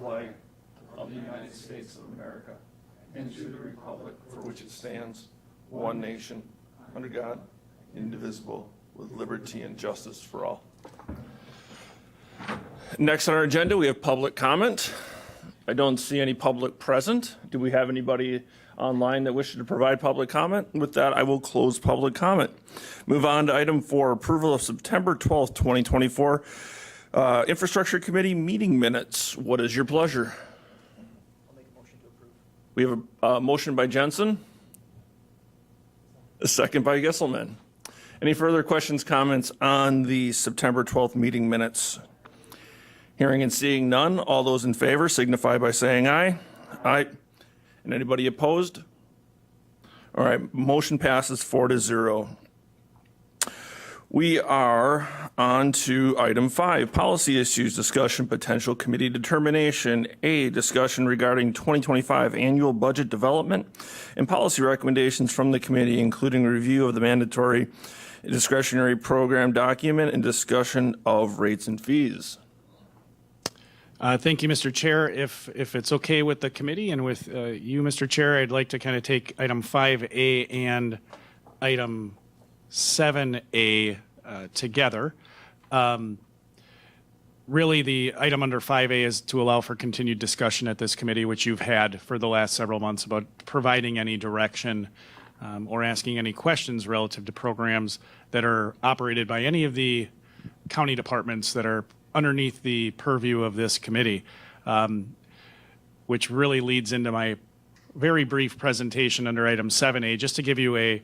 flag of the United States of America and to the republic for which it stands, one nation, under God, indivisible, with liberty and justice for all. Next on our agenda, we have public comment. I don't see any public present. Do we have anybody online that wishes to provide public comment? With that, I will close public comment. Move on to item 4, approval of September 12th, 2024, Infrastructure Committee meeting minutes. What is your pleasure? I'll make a motion to approve. We have a motion by Jensen, a second by Gisselman. Any further questions, comments on the September 12th meeting minutes? Hearing and seeing none, all those in favor signify by saying aye. Aye. And anybody opposed? All right, motion passes 4-0. We are on to item 5, policy issues, discussion, potential committee determination. A, discussion regarding 2025 annual budget development and policy recommendations from the committee, including review of the mandatory discretionary program document and discussion of rates and fees. Thank you, Mr. Chair. If it's okay with the committee and with you, Mr. Chair, I'd like to kind of take item 5A and item 7A together. Really, the item under 5A is to allow for continued discussion at this committee, which you've had for the last several months, about providing any direction or asking any questions relative to programs that are operated by any of the county departments that are underneath the purview of this committee, which really leads into my very brief presentation under item 7A, just to give you a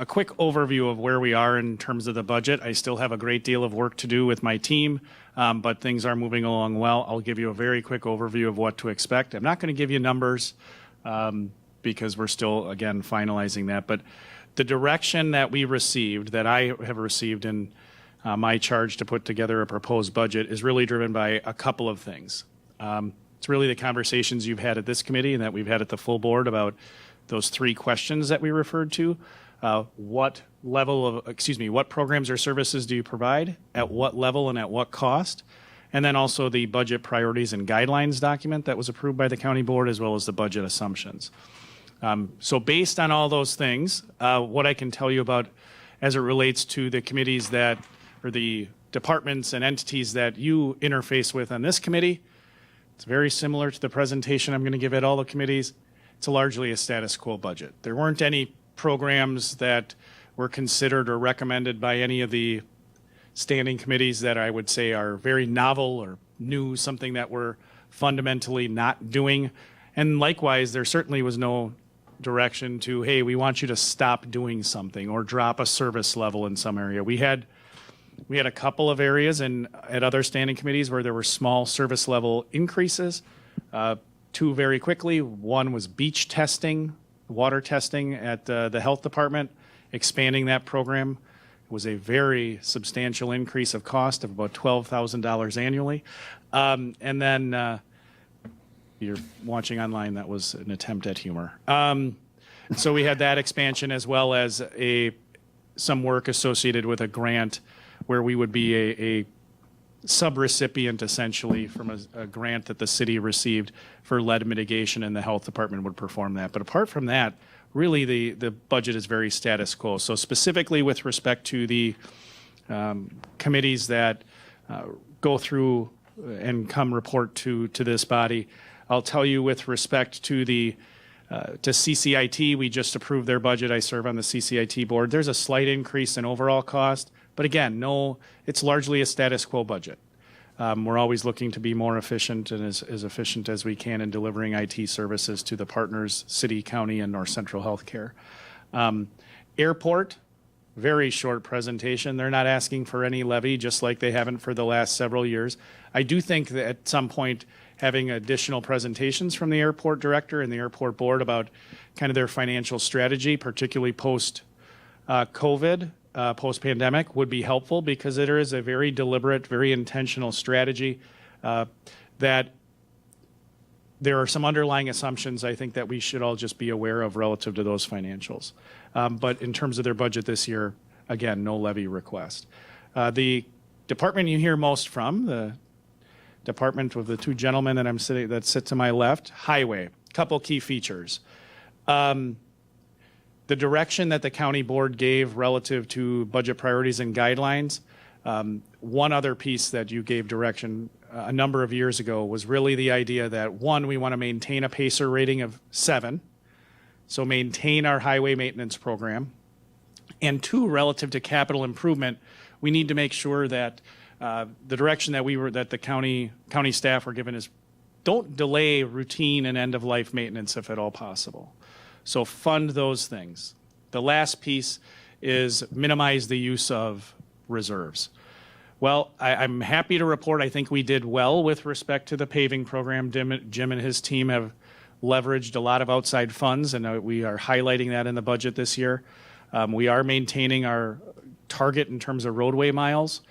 quick overview of where we are in terms of the budget. I still have a great deal of work to do with my team, but things are moving along well. I'll give you a very quick overview of what to expect. I'm not going to give you numbers because we're still, again, finalizing that, but the direction that we received, that I have received in my charge to put together a proposed budget, is really driven by a couple of things. It's really the conversations you've had at this committee and that we've had at the full board about those 3 questions that we referred to. What programs or services do you provide, at what level and at what cost? And then also the budget priorities and guidelines document that was approved by the county board, as well as the budget assumptions. So based on all those things, what I can tell you about as it relates to the committees that, or the departments and entities that you interface with on this committee, it's very similar to the presentation I'm going to give at all the committees. It's largely a status quo budget. There weren't any programs that were considered or recommended by any of the standing committees that I would say are very novel or new, something that we're fundamentally not doing. And likewise, there certainly was no direction to, hey, we want you to stop doing something or drop a service level in some area. We had a couple of areas at other standing committees where there were small service level increases. 2 very quickly. One was beach testing, water testing at the health department, expanding that program. It was a very substantial increase of cost of about $12,000 annually. And then you're watching online, that was an attempt at humor. So we had that expansion, as well as some work associated with a grant where we would be a subrecipient, essentially, from a grant that the city received for lead mitigation, and the health department would perform that. But apart from that, really the budget is very status quo. So specifically with respect to the committees that go through and come report to this body, I'll tell you with respect to to CCIT, we just approved their budget. I serve on the CCIT board. There's a slight increase in overall cost, but again, it's largely a status quo budget. We're always looking to be more efficient and as efficient as we can in delivering IT services to the partners, city, county, and North Central Healthcare. Airport, very short presentation. They're not asking for any levy, just like they haven't for the last several years. I do think that at some point, having additional presentations from the airport director and the airport board about kind of their financial strategy, particularly post-COVID, post-pandemic, would be helpful, because there is a very deliberate, very intentional strategy that there are some underlying assumptions I think that we should all just be aware of relative to those financials. But in terms of their budget this year, again, no levy request. The department you hear most from, the department with the two gentlemen that sit to my left. Highway, couple key features. The direction that the county board gave relative to budget priorities and guidelines. One other piece that you gave direction a number of years ago was really the idea that, one, we want to maintain a PACER rating of 7, so maintain our highway maintenance program. And two, relative to capital improvement, we need to make sure that the direction that the county staff were given is don't delay routine and end-of-life maintenance if at all possible. So fund those things. The last piece is minimize the use of reserves. Well, I'm happy to report I think we did well with respect to the paving program. Jim and his team have leveraged a lot of outside funds, and we are highlighting that in the budget this year. We are maintaining our target in terms of roadway miles.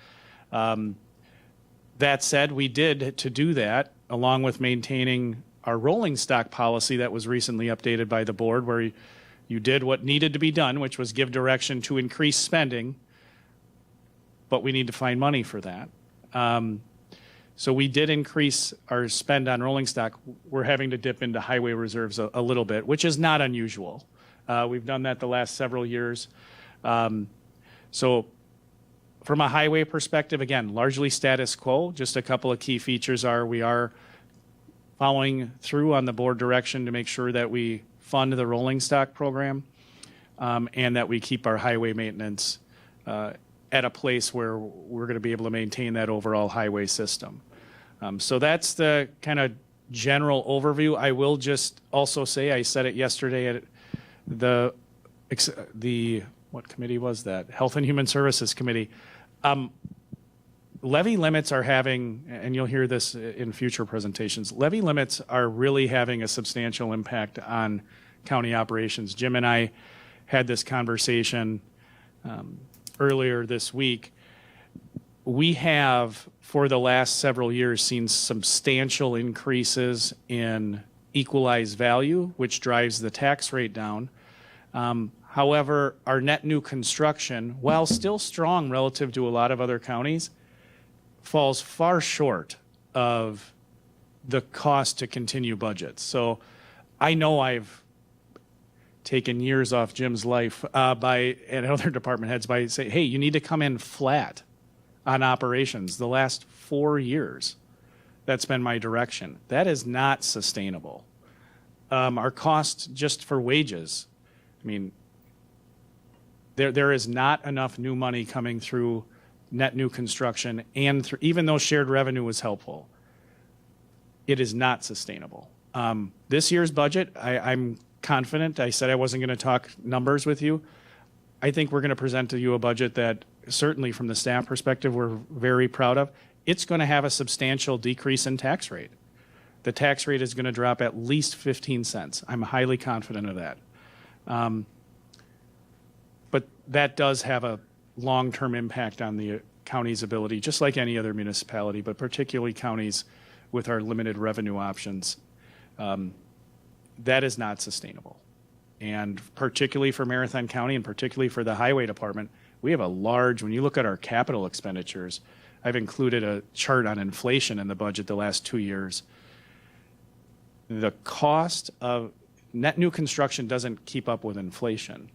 That said, we did, to do that, along with maintaining our rolling stock policy that was recently updated by the board, where you did what needed to be done, which was give direction to increase spending, but we need to find money for that. So we did increase our spend on rolling stock. We're having to dip into highway reserves a little bit, which is not unusual. We've done that the last several years. So from a highway perspective, again, largely status quo. Just a couple of key features are we are following through on the board direction to make sure that we fund the rolling stock program and that we keep our highway maintenance at a place where we're going to be able to maintain that overall highway system. So that's the kind of general overview. I will just also say, I said it yesterday at the what committee was that? Health and Human Services Committee. Levy limits are having, and you'll hear this in future presentations, levy limits are really having a substantial impact on county operations. Jim and I had this conversation earlier this week. We have, for the last several years, seen substantial increases in equalized value, which drives the tax rate down. However, our net new construction, while still strong relative to a lot of other counties, falls far short of the cost to continue budgets. So I know I've taken years off Jim's life and other department heads by saying, hey, you need to come in flat on operations. The last 4 years, that's been my direction. That is not sustainable. Our cost just for wages, I mean, there is not enough new money coming through net new construction, and even though shared revenue was helpful, it is not sustainable. This year's budget, I'm confident. I said I wasn't going to talk numbers with you. I think we're going to present to you a budget that certainly from the staff perspective we're very proud of. It's going to have a substantial decrease in tax rate. The tax rate is going to drop at least 15 cents. I'm highly confident of that. But that does have a long-term impact on the county's ability, just like any other municipality, but particularly counties with our limited revenue options. That is not sustainable. And particularly for Marathon County and particularly for the highway department, we have a large, when you look at our capital expenditures, I've included a chart on inflation in the budget the last 2 years. The cost of net new construction doesn't keep up with inflation.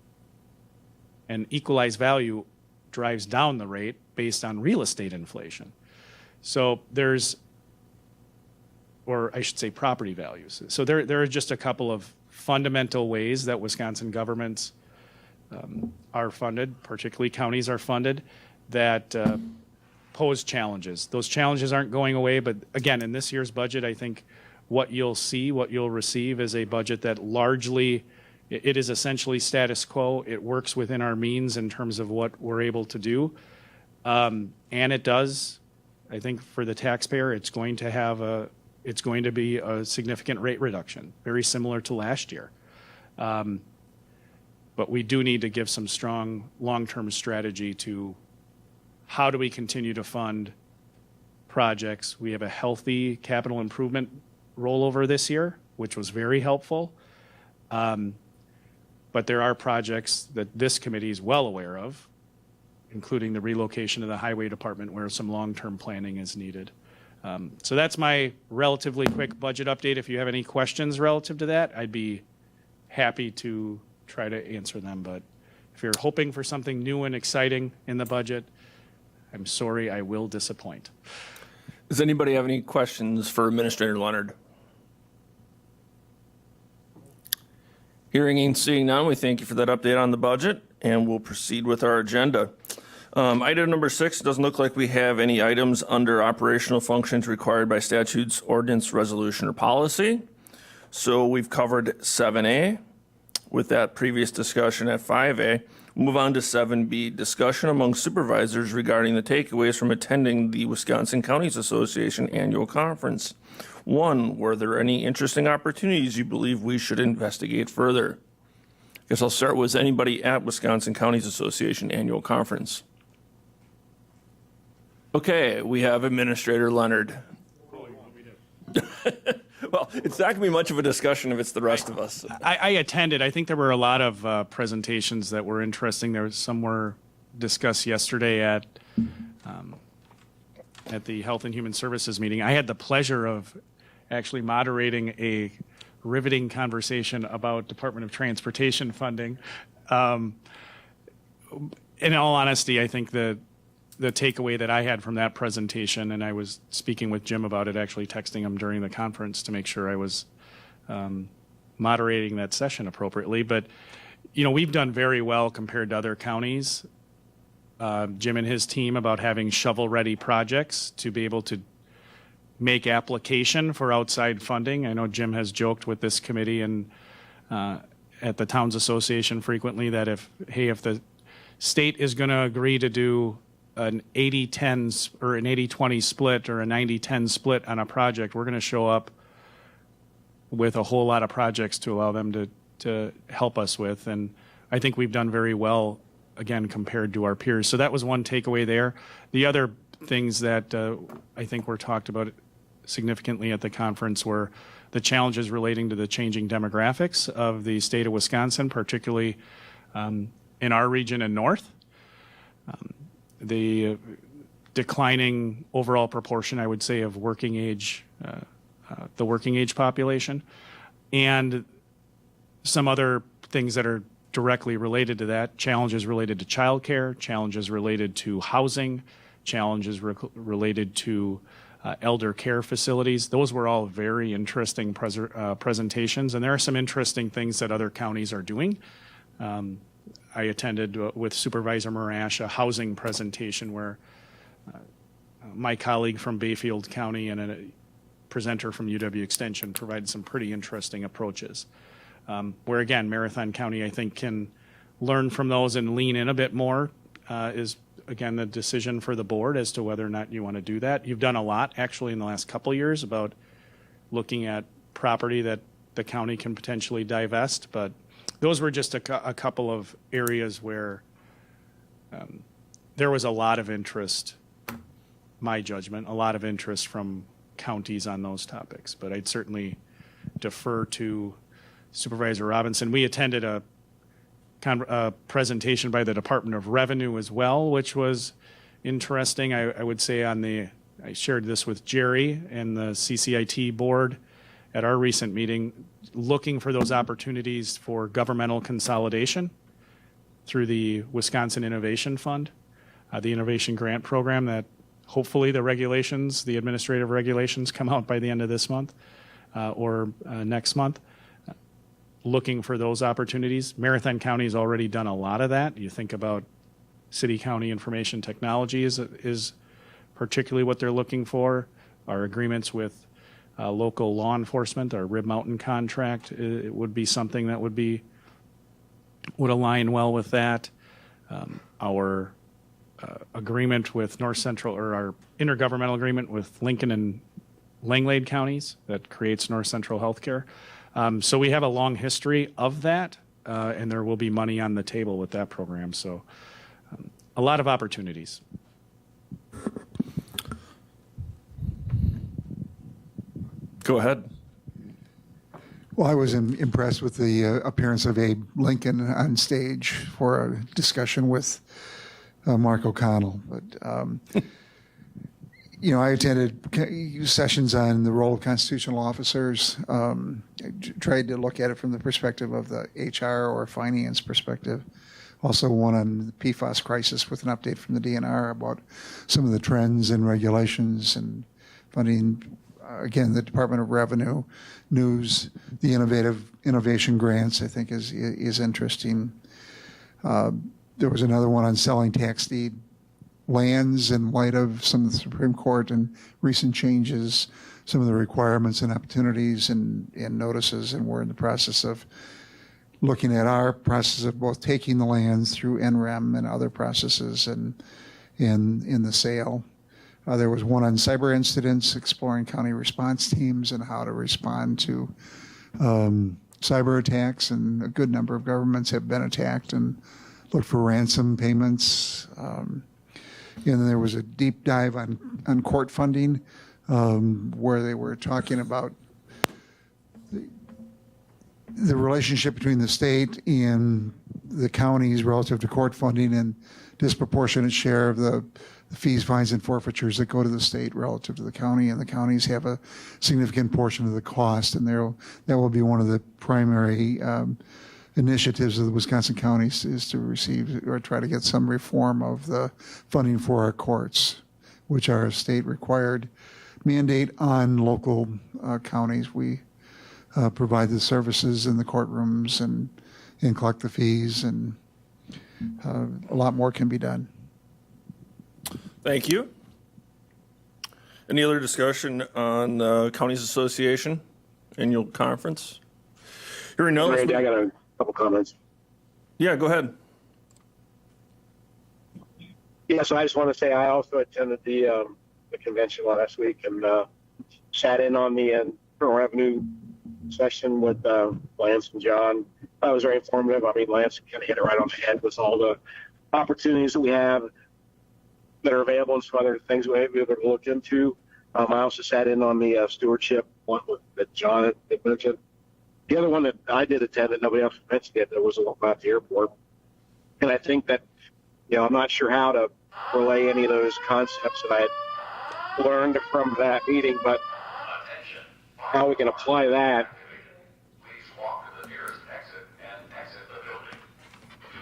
And equalized value drives down the rate based on real estate inflation. So there's, or I should say property values. So there are just a couple of fundamental ways that Wisconsin governments are funded, particularly counties are funded, that pose challenges. Those challenges aren't going away, but again, in this year's budget, I think what you'll see, what you'll receive is a budget that largely, it is essentially status quo. It works within our means in terms of what we're able to do. And it does, I think for the taxpayer, it's going to be a significant rate reduction, very similar to last year. But we do need to give some strong long-term strategy to how do we continue to fund projects. We have a healthy capital improvement rollover this year, which was very helpful. But there are projects that this committee is well aware of, including the relocation of the highway department where some long-term planning is needed. So that's my relatively quick budget update. If you have any questions relative to that, I'd be happy to try to answer them. But if you're hoping for something new and exciting in the budget, I'm sorry, I will disappoint. Does anybody have any questions for Administrator Leonard? Hearing and seeing none, we thank you for that update on the budget, and we'll proceed with our agenda. Item number 6, it doesn't look like we have any items under operational functions required by statutes, ordinance, resolution, or policy. So we've covered 7A. With that previous discussion at 5A, we'll move on to 7B, discussion among supervisors regarding the takeaways from attending the Wisconsin Counties Association Annual Conference. 1, were there any interesting opportunities you believe we should investigate further? I guess I'll start with anybody at Wisconsin Counties Association Annual Conference. Okay, we have Administrator Leonard. Well, it's not going to be much of a discussion if it's the rest of us. I attended. I think there were a lot of presentations that were interesting. There was some were discussed yesterday at the Health and Human Services meeting. I had the pleasure of actually moderating a riveting conversation about Department of Transportation funding. In all honesty, I think the takeaway that I had from that presentation, and I was speaking with Jim about it, actually texting him during the conference to make sure I was moderating that session appropriately. But, you know, we've done very well compared to other counties. Jim and his team about having shovel-ready projects to be able to make application for outside funding. I know Jim has joked with this committee and at the Towns Association frequently that if the state is going to agree to do an 80-10 or an 80-20 split or a 90-10 split on a project, we're going to show up with a whole lot of projects to allow them to help us with. And I think we've done very well, again, compared to our peers. So that was one takeaway there. The other things that I think were talked about significantly at the conference were the challenges relating to the changing demographics of the state of Wisconsin, particularly in our region and north. The declining overall proportion, I would say, of working age, the working age population, and some other things that are directly related to that, challenges related to childcare, challenges related to housing, challenges related to elder care facilities. Those were all very interesting presentations, and there are some interesting things that other counties are doing. I attended with Supervisor Marash a housing presentation where my colleague from Bayfield County and a presenter from UW Extension provided some pretty interesting approaches. Where again, Marathon County, I think, can learn from those and lean in a bit more is, again, the decision for the board as to whether or not you want to do that. You've done a lot, actually, in the last couple of years about looking at property that the county can potentially divest, but those were just a couple of areas where there was a lot of interest, my judgment, a lot of interest from counties on those topics. But I'd certainly defer to Supervisor Robinson. We attended a presentation by the Department of Revenue as well, which was interesting. I would say I shared this with Jerry and the CCIT board at our recent meeting, looking for those opportunities for governmental consolidation through the Wisconsin Innovation Fund, the Innovation Grant Program that hopefully the administrative regulations come out by the end of this month or next month. Looking for those opportunities. Marathon County has already done a lot of that. You think about city-county information technology is particularly what they're looking for. Our agreements with local law enforcement, our Rib Mountain contract, it would be something that would align well with that. Our agreement with North Central, or our intergovernmental agreement with Lincoln and Langlade counties that creates North Central Healthcare. So we have a long history of that, and there will be money on the table with that program. So a lot of opportunities. Go ahead. Well, I was impressed with the appearance of Abe Lincoln on stage for a discussion with Mark O'Connell. But I attended sessions on the role of constitutional officers. I tried to look at it from the perspective of the HR or finance perspective. Also one on the PFAS crisis with an update from the DNR about some of the trends and regulations and funding. Again, the Department of Revenue, news, the innovation grants, I think is interesting. There was another one on selling tax deed lands in light of some of the Supreme Court and recent changes, some of the requirements and opportunities and notices, and we're in the process of looking at our process of both taking the lands through NREM and other processes and in the sale. There was one on cyber incidents, exploring county response teams and how to respond to cyber attacks, and a good number of governments have been attacked and looked for ransom payments. And then there was a deep dive on court funding, where they were talking about the relationship between the state and the counties relative to court funding and disproportionate share of the fees, fines, and forfeitures that go to the state relative to the county, and the counties have a significant portion of the cost, and that will be one of the primary initiatives of the Wisconsin counties is to receive or try to get some reform of the funding for our courts, which are a state required mandate on local counties. We provide the services in the courtrooms and collect the fees, and a lot more can be done. Thank you. Any other discussion on the Counties Association Annual Conference? Hearing none. Randy, I got a couple comments. Yeah, go ahead. Yeah, so I just want to say I also attended the convention last week and sat in on the internal revenue session with Lance and John. That was very informative. I mean, Lance kind of hit it right on the head with all the opportunities that we have that are available and some other things we may be able to look into. I also sat in on the stewardship one that John had mentioned. The other one that I did attend that nobody else mentioned yet, that was a lot about the airport. And I think that, I'm not sure how to relay any of those concepts that I had learned from that meeting, but how we can apply that. Please walk to the nearest exit and exit the building.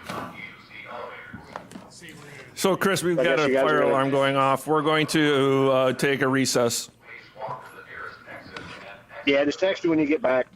Do not use the elevators. So, Chris, we've got a fire alarm going off. We're going to take a recess. Please walk to the nearest exit and exit. Yeah, just text me when you get back.